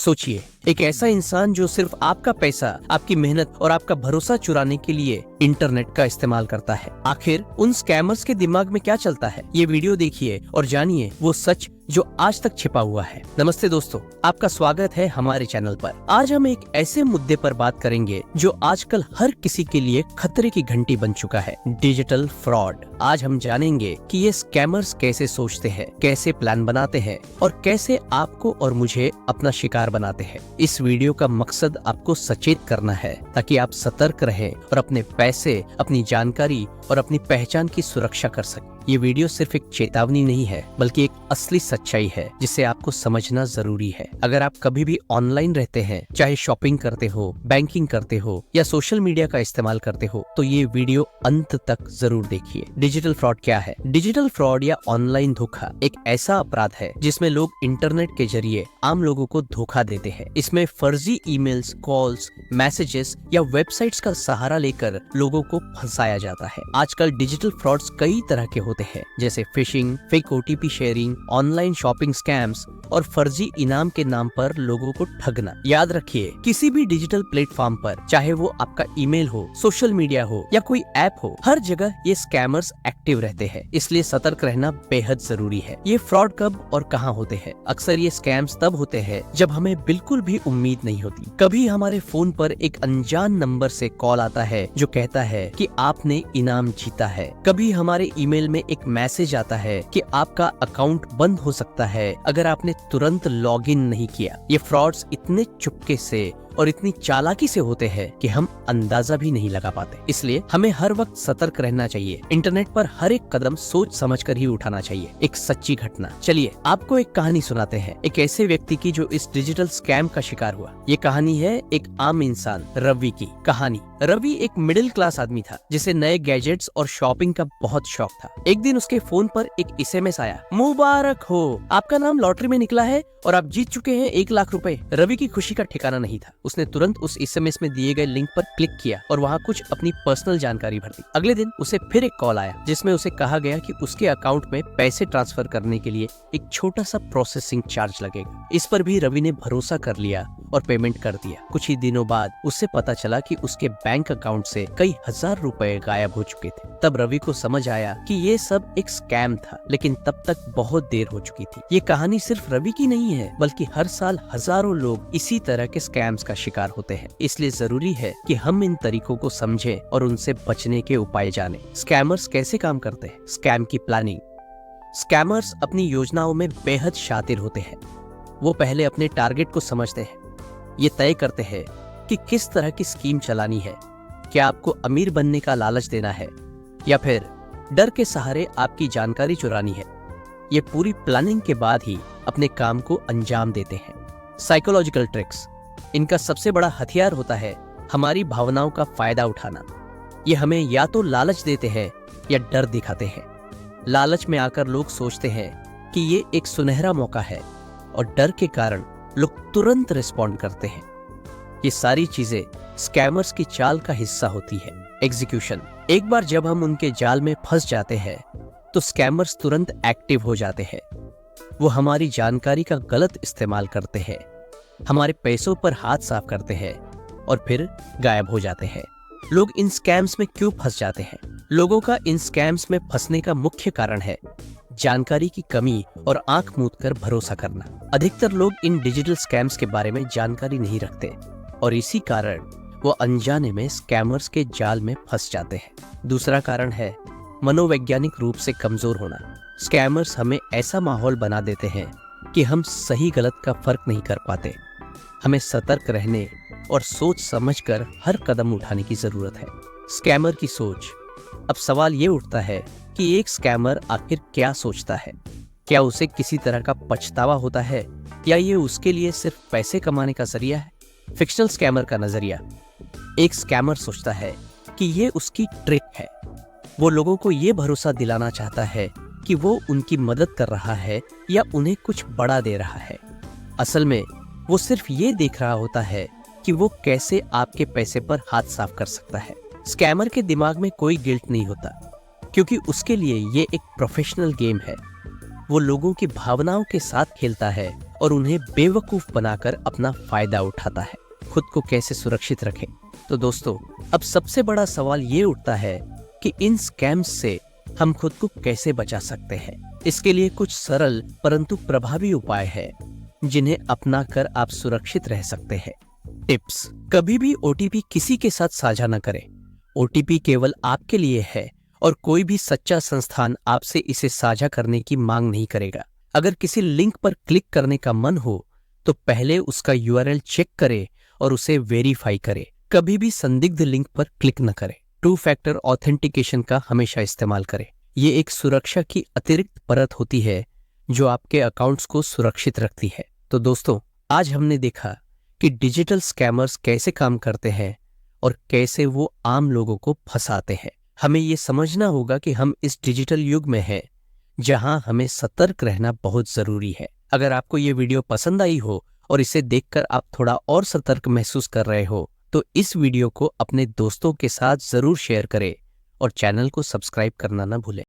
सोचिए, एक ऐसा इंसान जो सिर्फ आपका पैसा, आपकी मेहनत और आपका भरोसा चुराने के लिए इंटरनेट का इस्तेमाल करता है। आखिर उन स्कैमर्स के दिमाग में क्या चलता है? ये वीडियो देखिए और जानिए वो सच जो आज तक छिपा हुआ है। नमस्ते दोस्तों, आपका स्वागत है हमारे चैनल पर। आज हम एक ऐसे मुद्दे पर बात करेंगे जो आजकल हर किसी के लिए खतरे की घंटी बन चुका है, डिजिटल फ्रॉड। आज हम जानेंगे कि ये स्कैमर्स कैसे सोचते हैं, कैसे प्लान बनाते हैं और कैसे आपको और मुझे अपना शिकार बनाते हैं। इस वीडियो का मकसद आपको सचेत करना है ताकि आप सतर्क रहें और अपने पैसे, अपनी जानकारी और अपनी पहचान की सुरक्षा कर सकें। ये वीडियो सिर्फ एक चेतावनी नहीं है, बल्कि एक असली सच्चाई है जिसे आपको समझना जरूरी है। अगर आप कभी भी ऑनलाइन रहते हैं, चाहे शॉपिंग करते हो, बैंकिंग करते हो या सोशल मीडिया का इस्तेमाल करते हो, तो ये वीडियो अंत तक जरूर देखिए। डिजिटल फ्रॉड क्या है? डिजिटल फ्रॉड या ऑनलाइन धोखा एक ऐसा अपराध है जिसमें लोग इंटरनेट के जरिए आम लोगों को धोखा देते हैं। इसमें फर्जी ईमेल्स, कॉल्स, मैसेजेस या वेबसाइट्स का सहारा लेकर लोगों को फंसाया जाता है। आजकल डिजिटल फ्रॉड्स कई तरह के होते हैं, जैसे fishing, fake OTP sharing, online shopping scams और फर्जी इनाम के नाम पर लोगों को ठगना। याद रखिए, किसी भी डिजिटल प्लेटफॉर्म पर, चाहे वो आपका ईमेल हो, सोशल मीडिया हो या कोई ऐप हो, हर जगह ये स्कैमर्स एक्टिव रहते हैं। इसलिए सतर्क रहना बेहद जरूरी है। ये फ्रॉड कब और कहाँ होते हैं? अक्सर ये स्कैम्स तब होते हैं जब हमें बिल्कुल भी उम्मीद नहीं होती। कभी हमारे फोन पर एक अनजान नंबर से कॉल आता है जो कहता है कि आपने इनाम जीता है। कभी हमारे ईमेल में एक मैसेज आता है कि आपका अकाउंट बंद हो सकता है अगर आपने तुरंत लॉगिन नहीं किया। ये फ्रॉड्स इतने चुपके से और इतनी चालाकी से होते हैं कि हम अंदाजा भी नहीं लगा पाते। इसलिए हमें हर वक्त सतर्क रहना चाहिए। इंटरनेट पर हर एक कदम सोच समझकर ही उठाना चाहिए। एक सच्ची घटना, चलिए आपको एक कहानी सुनाते हैं, एक ऐसे व्यक्ति की जो इस डिजिटल स्कैम का शिकार हुआ। ये कहानी है एक आम इंसान रवि की कहानी। रवि एक मिडिल क्लास आदमी था जिसे नए गैजेट्स और शॉपिंग का बहुत शौक था। एक दिन उसके फोन पर एक SMS आया, मुबारक हो, आपका नाम लॉटरी में निकला है और आप जीत चुके हैं 1 लाख रुपए। रवि की खुशी का ठिकाना नहीं था। उसने तुरंत उस SMS में दिए गए लिंक पर क्लिक किया और वहाँ कुछ अपनी पर्सनल जानकारी भर दी। अगले दिन उसे फिर एक कॉल आया जिसमें उसे कहा गया कि उसके अकाउंट में पैसे ट्रांसफर करने के लिए एक छोटा सा प्रोसेसिंग चार्ज लगेगा। इस पर भी रवि ने भरोसा कर लिया और पेमेंट कर दिया। कुछ ही दिनों बाद उससे पता चला कि उसके बैंक अकाउंट से कई हजार रुपए गायब हो चुके थे। तब रवि को समझ आया कि ये सब एक स्कैम था, लेकिन तब तक बहुत देर हो चुकी थी। ये कहानी सिर्फ रवि की नहीं है, बल्कि हर साल हजारों लोग इसी तरह के स्कैम्स का शिकार होते हैं। इसलिए जरूरी है कि हम इन तरीकों को समझें और उनसे बचने के उपाय जानें। स्कैमर्स कैसे काम करते हैं? स्कैम की प्लानिंग। स्कैमर्स अपनी योजनाओं में बेहद शातिर होते हैं। वो पहले अपने टारगेट को समझते हैं। ये तय करते हैं कि किस तरह की स्कीम चलानी है। क्या आपको अमीर बनने का लालच देना है या फिर डर के सहारे आपकी जानकारी चुरानी है? ये पूरी प्लानिंग के बाद ही अपने काम को अंजाम देते हैं। Psychological tricks. इनका सबसे बड़ा हथियार होता है हमारी भावनाओं का फायदा उठाना। ये हमें या तो लालच देते हैं या डर दिखाते हैं। लालच में आकर लोग सोचते हैं कि ये एक सुनहरा मौका है और डर के कारण लोग तुरंत रिस्पॉन्ड करते हैं। ये सारी चीजें स्कैमर्स की चाल का हिस्सा होती है। एग्जीक्यूशन। एक बार जब हम उनके जाल में फंस जाते हैं तो स्कैमर्स तुरंत एक्टिव हो जाते हैं। वो हमारी जानकारी का गलत इस्तेमाल करते हैं, हमारे पैसों पर हाथ साफ करते हैं और फिर गायब हो जाते हैं। लोग इन स्कैम्स में क्यों फंस जाते हैं? लोगों का इन स्कैम्स में फंसने का मुख्य कारण है जानकारी की कमी और आंख मूंद कर भरोसा करना। अधिकतर लोग इन डिजिटल स्कैम्स के बारे में जानकारी नहीं रखते और इसी कारण वो अनजाने में स्कैमर्स के जाल में फंस जाते हैं। दूसरा कारण है मनोवैज्ञानिक रूप से कमजोर होना। स्कैमर्स हमें ऐसा माहौल बना देते हैं कि हम सही गलत का फर्क नहीं कर पाते। हमें सतर्क रहने और सोच समझकर हर कदम उठाने की जरूरत है। स्कैमर की सोच। अब सवाल ये उठता है कि एक स्कैमर आखिर क्या सोचता है? क्या उसे किसी तरह का पछतावा होता है या ये उसके लिए सिर्फ पैसे कमाने का जरिया है? फिक्शनल स्कैमर का नजरिया। एक स्कैमर सोचता है कि ये उसकी ट्रिक है। वो लोगों को ये भरोसा दिलाना चाहता है कि वो उनकी मदद कर रहा है या उन्हें कुछ बड़ा दे रहा है। असल में वो सिर्फ ये देख रहा होता है कि वो कैसे आपके पैसे पर हाथ साफ कर सकता है। स्कैमर के दिमाग में कोई गिल्ट नहीं होता क्योंकि उसके लिए ये एक प्रोफेशनल गेम है। वो लोगों की भावनाओं के साथ खेलता है और उन्हें बेवकूफ बनाकर अपना फायदा उठाता है। खुद को कैसे सुरक्षित रखें? तो दोस्तों, अब सबसे बड़ा सवाल ये उठता है कि इन स्कैम्स से हम खुद को कैसे बचा सकते हैं। इसके लिए कुछ सरल परंतु प्रभावी उपाय है जिन्हें अपनाकर आप सुरक्षित रह सकते हैं। टिप्स: कभी भी ओटीपी किसी के साथ साझा न करें। ओटीपी केवल आपके लिए है और कोई भी सच्चा संस्थान आपसे इसे साझा करने की मांग नहीं करेगा। अगर किसी लिंक पर क्लिक करने का मन हो तो पहले उसका यूआरएल चेक करें और उसे वेरीफाई करें। कभी भी संदिग्ध लिंक पर क्लिक न करें। 2 फैक्टर ऑथेंटिकेशन का हमेशा इस्तेमाल करें। ये एक सुरक्षा की अतिरिक्त परत होती है जो आपके अकाउंट्स को सुरक्षित रखती है। तो दोस्तों, आज हमने देखा कि डिजिटल स्कैमर्स कैसे काम करते हैं और कैसे वो आम लोगों को फंसाते हैं। हमें ये समझना होगा कि हम इस डिजिटल युग में हैं जहां हमें सतर्क रहना बहुत जरूरी है। अगर आपको ये वीडियो पसंद आई हो और इसे देखकर आप थोड़ा और सतर्क महसूस कर रहे हो तो इस वीडियो को अपने दोस्तों के साथ जरूर शेयर करें और चैनल को सब्सक्राइब करना ना भूलें।